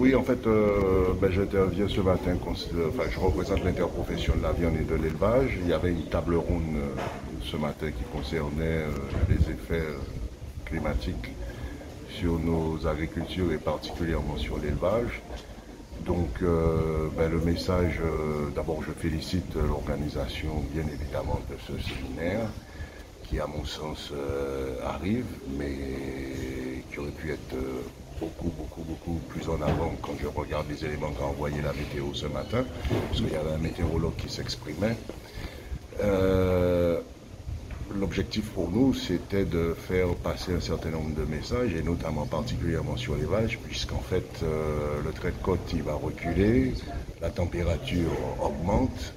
Oui, en fait, j'interviens ce matin, je représente l'interprofession de la viande et de l'élevage. Il y avait une table ronde ce matin qui concernait les effets climatiques sur nos agricultures et particulièrement sur l'élevage. Donc, le message, d'abord, je félicite l'organisation, bien évidemment, de ce séminaire qui, à mon sens, arrive, mais qui aurait pu être beaucoup plus en avant quand je regarde les éléments qu'a envoyé la météo ce matin, parce qu'il y avait un météorologue qui s'exprimait. L'objectif pour nous, c'était de faire passer un certain nombre de messages, et notamment particulièrement sur l'élevage, puisqu'en fait, le trait de côte, il va reculer, la température augmente,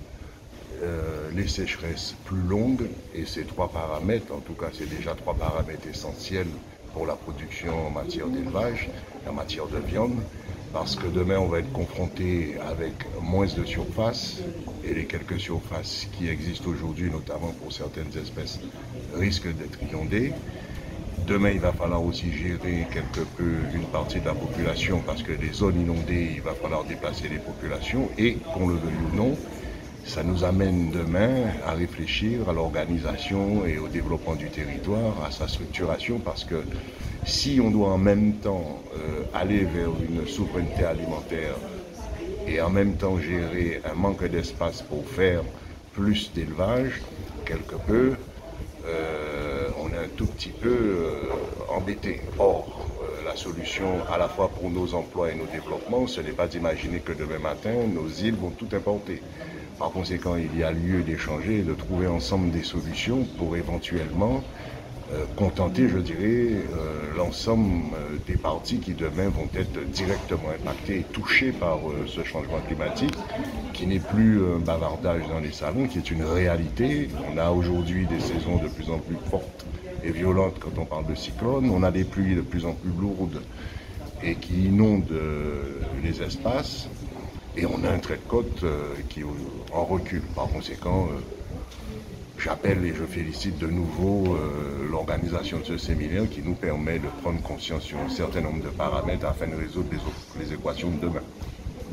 les sécheresses plus longues, et ces trois paramètres, en tout cas, c'est déjà trois paramètres essentiels pour la production en matière d'élevage, en matière de viande, parce que demain on va être confronté avec moins de surface, et les quelques surfaces qui existent aujourd'hui, notamment pour certaines espèces, risquent d'être inondées. Demain, il va falloir aussi gérer quelque peu une partie de la population, parce que les zones inondées, il va falloir déplacer les populations, et qu'on le veuille ou non, ça nous amène demain à réfléchir à l'organisation et au développement du territoire, à sa structuration, parce que si on doit en même temps aller vers une souveraineté alimentaire et en même temps gérer un manque d'espace pour faire plus d'élevage, quelque peu, on est un tout petit peu embêté. Or, la solution à la fois pour nos emplois et nos développements, ce n'est pas d'imaginer que demain matin, nos îles vont tout importer. Par conséquent, il y a lieu d'échanger et de trouver ensemble des solutions pour éventuellement contenter, je dirais, l'ensemble des parties qui demain vont être directement impactées et touchées par ce changement climatique, qui n'est plus un bavardage dans les salons, qui est une réalité. On a aujourd'hui des saisons de plus en plus fortes et violentes quand on parle de cyclones. On a des pluies de plus en plus lourdes et qui inondent les espaces. Et on a un trait de côte qui est en recul. Par conséquent, j'appelle et je félicite de nouveau l'organisation de ce séminaire qui nous permet de prendre conscience sur un certain nombre de paramètres afin de résoudre les équations de demain.